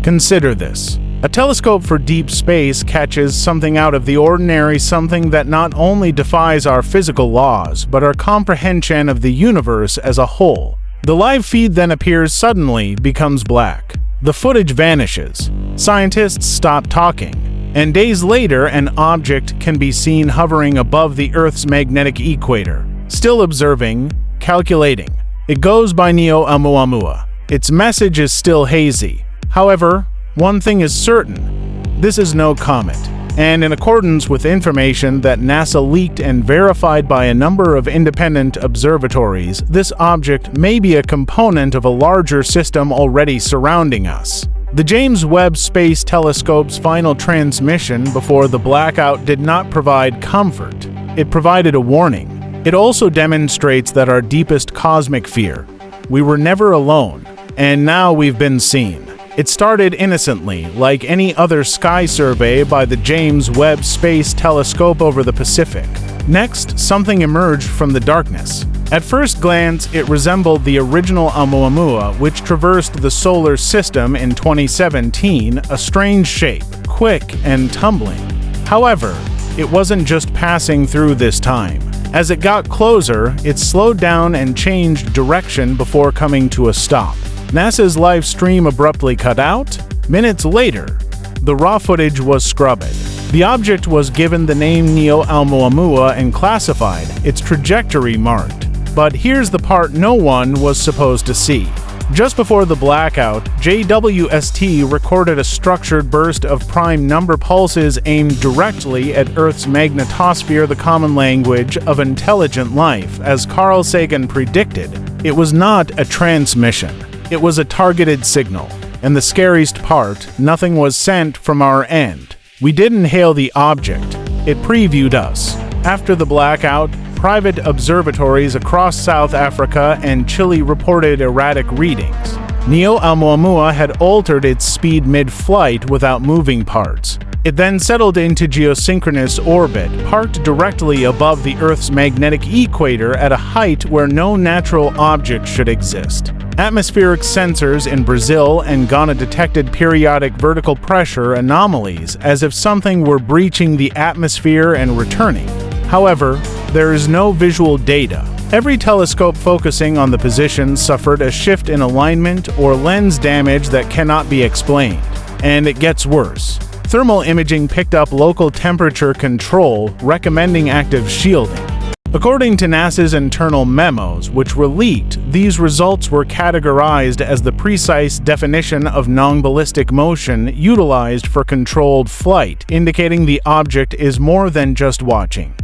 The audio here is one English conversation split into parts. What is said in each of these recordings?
Consider this. A telescope for deep space catches something out of the ordinary, something that not only defies our physical laws, but our comprehension of the universe as a whole. The live feed then appears suddenly, becomes black. The footage vanishes. Scientists stop talking. And days later, an object can be seen hovering above the Earth's magnetic equator, still observing, calculating. It goes by Oumuamua. Its message is still hazy. However, one thing is certain, this is no comet, and in accordance with information that NASA leaked and verified by a number of independent observatories, this object may be a component of a larger system already surrounding us. The James Webb Space Telescope's final transmission before the blackout did not provide comfort. It provided a warning. It also demonstrates that our deepest cosmic fear, we were never alone, and now we've been seen. It started innocently, like any other sky survey by the James Webb Space Telescope over the Pacific. Next, something emerged from the darkness. At first glance, it resembled the original Oumuamua, which traversed the solar system in 2017, a strange shape, quick and tumbling. However, it wasn't just passing through this time. As it got closer, it slowed down and changed direction before coming to a stop. NASA's live stream abruptly cut out. Minutes later, the raw footage was scrubbed. The object was given the name Oumuamua and classified, its trajectory marked. But here's the part no one was supposed to see. Just before the blackout, JWST recorded a structured burst of prime number pulses aimed directly at Earth's magnetosphere, the common language of intelligent life. As Carl Sagan predicted, it was not a transmission. It was a targeted signal. And the scariest part, nothing was sent from our end. We didn't hail the object. It previewed us. After the blackout, private observatories across South Africa and Chile reported erratic readings. Oumuamua had altered its speed mid-flight without moving parts. It then settled into geosynchronous orbit, parked directly above the Earth's magnetic equator at a height where no natural object should exist. Atmospheric sensors in Brazil and Ghana detected periodic vertical pressure anomalies, as if something were breaching the atmosphere and returning. However, there is no visual data. Every telescope focusing on the position suffered a shift in alignment or lens damage that cannot be explained. And it gets worse. Thermal imaging picked up local temperature control, recommending active shielding. According to NASA's internal memos, which were leaked, these results were categorized as the precise definition of non-ballistic motion utilized for controlled flight, indicating the object is more than just watching.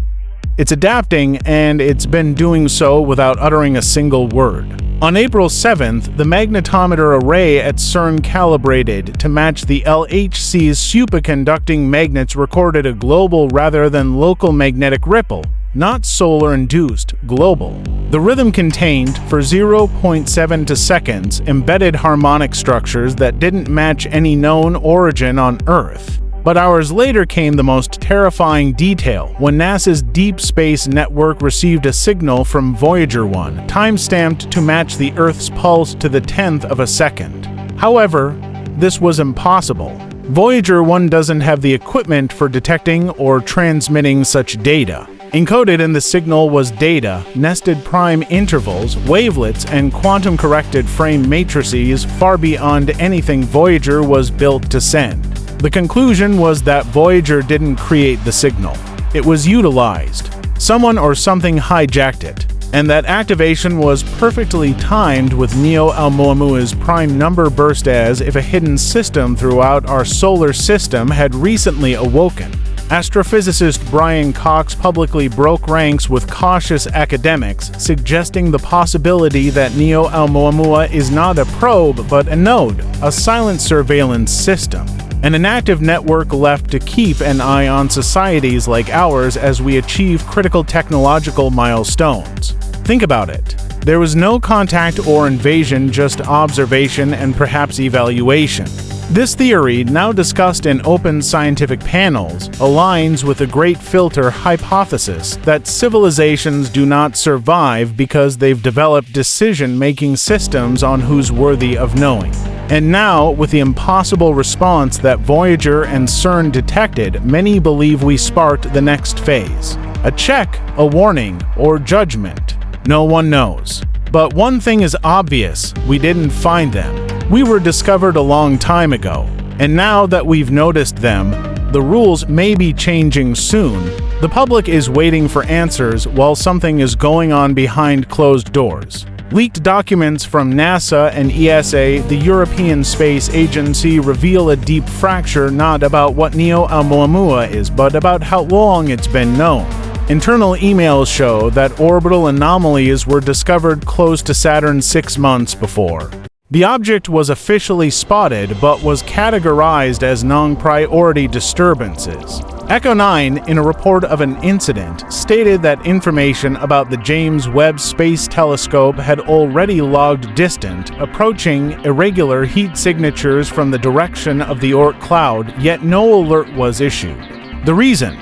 It's adapting, and it's been doing so without uttering a single word. On April 7th, the magnetometer array at CERN calibrated to match the LHC's superconducting magnets recorded a global rather than local magnetic ripple, not solar-induced, global. The rhythm contained, for 0.7 seconds, embedded harmonic structures that didn't match any known origin on Earth. But hours later came the most terrifying detail, when NASA's Deep Space Network received a signal from Voyager 1, time-stamped to match the Earth's pulse to the 10th of a second. However, this was impossible. Voyager 1 doesn't have the equipment for detecting or transmitting such data. Encoded in the signal was data, nested prime intervals, wavelets, and quantum-corrected frame matrices far beyond anything Voyager was built to send. The conclusion was that Voyager didn't create the signal. It was utilized. Someone or something hijacked it. And that activation was perfectly timed with Oumuamua's prime number burst, as if a hidden system throughout our solar system had recently awoken. Astrophysicist Brian Cox publicly broke ranks with cautious academics, suggesting the possibility that Oumuamua is not a probe but a node, a silent surveillance system, and an active network left to keep an eye on societies like ours as we achieve critical technological milestones. Think about it. There was no contact or invasion, just observation and perhaps evaluation. This theory, now discussed in open scientific panels, aligns with the Great Filter hypothesis that civilizations do not survive because they've developed decision-making systems on who's worthy of knowing. And now, with the impossible response that Voyager and CERN detected, many believe we sparked the next phase. A check, a warning, or judgment. No one knows. But one thing is obvious: we didn't find them. We were discovered a long time ago. And now that we've noticed them, the rules may be changing soon. The public is waiting for answers while something is going on behind closed doors. Leaked documents from NASA and ESA, the European Space Agency, reveal a deep fracture not about what Oumuamua is, but about how long it's been known. Internal emails show that orbital anomalies were discovered close to Saturn 6 months before. The object was officially spotted but was categorized as non-priority disturbances. Echo 9, in a report of an incident, stated that information about the James Webb Space Telescope had already logged distant, approaching irregular heat signatures from the direction of the Oort cloud, yet no alert was issued. The reason?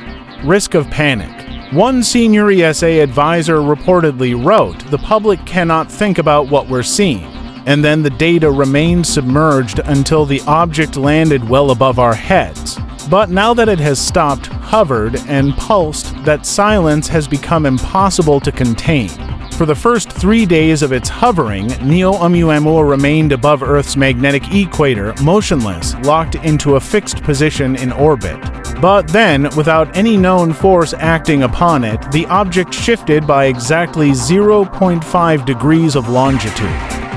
Risk of panic. One senior ESA advisor reportedly wrote, "The public cannot think about what we're seeing." And then the data remained submerged until the object landed well above our heads. But now that it has stopped, hovered, and pulsed, that silence has become impossible to contain. For the first 3 days of its hovering, Oumuamua remained above Earth's magnetic equator, motionless, locked into a fixed position in orbit. But then, without any known force acting upon it, the object shifted by exactly 0.5 degrees of longitude.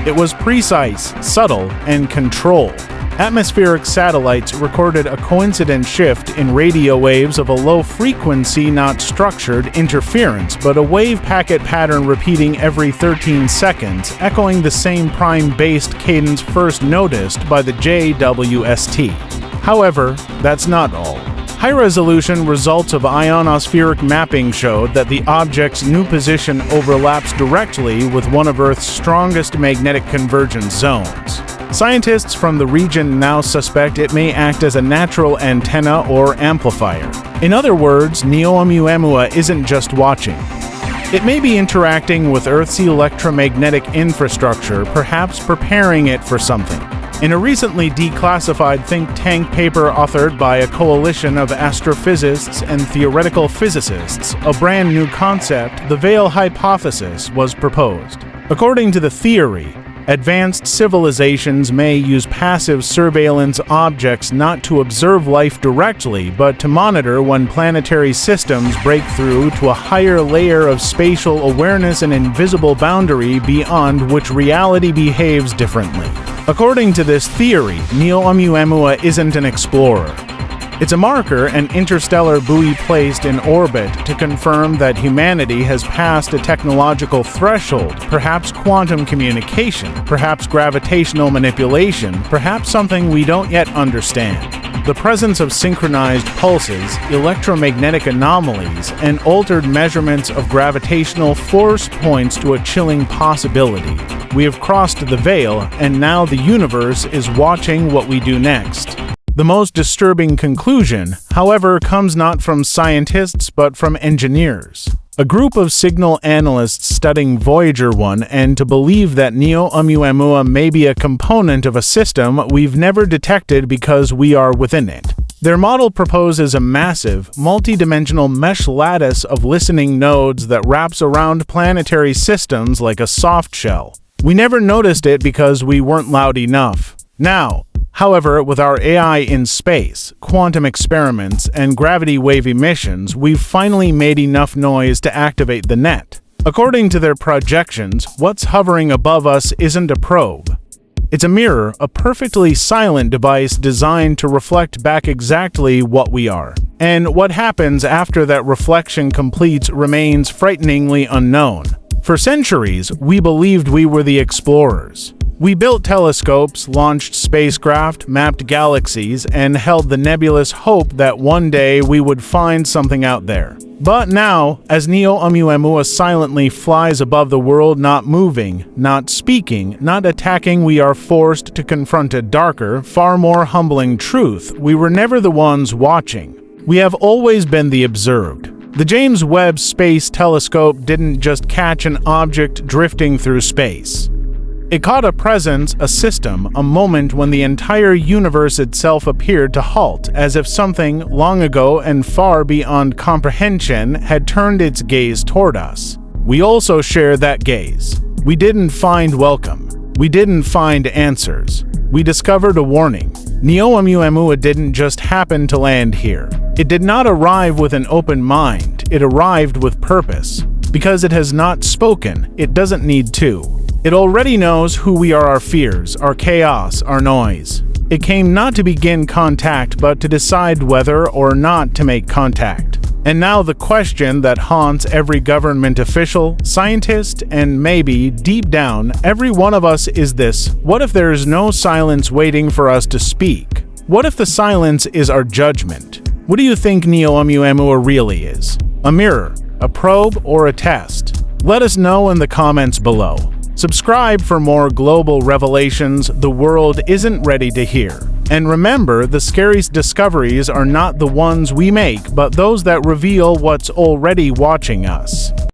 It was precise, subtle, and controlled. Atmospheric satellites recorded a coincident shift in radio waves of a low-frequency, not structured, interference, but a wave packet pattern repeating every 13 seconds, echoing the same prime-based cadence first noticed by the JWST. However, that's not all. High-resolution results of ionospheric mapping showed that the object's new position overlaps directly with one of Earth's strongest magnetic convergence zones. Scientists from the region now suspect it may act as a natural antenna or amplifier. In other words, Oumuamua isn't just watching. It may be interacting with Earth's electromagnetic infrastructure, perhaps preparing it for something. In a recently declassified think tank paper authored by a coalition of astrophysicists and theoretical physicists, a brand new concept, the Veil hypothesis, was proposed. According to the theory, advanced civilizations may use passive surveillance objects not to observe life directly, but to monitor when planetary systems break through to a higher layer of spatial awareness, an invisible boundary beyond which reality behaves differently. According to this theory, Oumuamua isn't an explorer. It's a marker, an interstellar buoy placed in orbit to confirm that humanity has passed a technological threshold, perhaps quantum communication, perhaps gravitational manipulation, perhaps something we don't yet understand. The presence of synchronized pulses, electromagnetic anomalies, and altered measurements of gravitational force points to a chilling possibility. We have crossed the veil, and now the universe is watching what we do next. The most disturbing conclusion, however, comes not from scientists but from engineers. A group of signal analysts studying Voyager 1 and to believe that Oumuamua may be a component of a system we've never detected because we are within it. Their model proposes a massive, multi-dimensional mesh lattice of listening nodes that wraps around planetary systems like a soft shell. We never noticed it because we weren't loud enough. Now, however, with our AI in space, quantum experiments, and gravity wave emissions, we've finally made enough noise to activate the net. According to their projections, what's hovering above us isn't a probe. It's a mirror, a perfectly silent device designed to reflect back exactly what we are. And what happens after that reflection completes remains frighteningly unknown. For centuries, we believed we were the explorers. We built telescopes, launched spacecraft, mapped galaxies, and held the nebulous hope that one day we would find something out there. But now, as Oumuamua silently flies above the world, not moving, not speaking, not attacking, we are forced to confront a darker, far more humbling truth. We were never the ones watching. We have always been the observed. The James Webb Space Telescope didn't just catch an object drifting through space. It caught a presence, a system, a moment when the entire universe itself appeared to halt, as if something, long ago and far beyond comprehension, had turned its gaze toward us. We also share that gaze. We didn't find welcome. We didn't find answers. We discovered a warning. Oumuamua didn't just happen to land here. It did not arrive with an open mind. It arrived with purpose. Because it has not spoken, it doesn't need to. It already knows who we are: our fears, our chaos, our noise. It came not to begin contact, but to decide whether or not to make contact. And now the question that haunts every government official, scientist, and maybe, deep down, every one of us is this: what if there is no silence waiting for us to speak? What if the silence is our judgment? What do you think Oumuamua really is? A mirror, a probe, or a test? Let us know in the comments below. Subscribe for more global revelations the world isn't ready to hear. And remember, the scariest discoveries are not the ones we make, but those that reveal what's already watching us.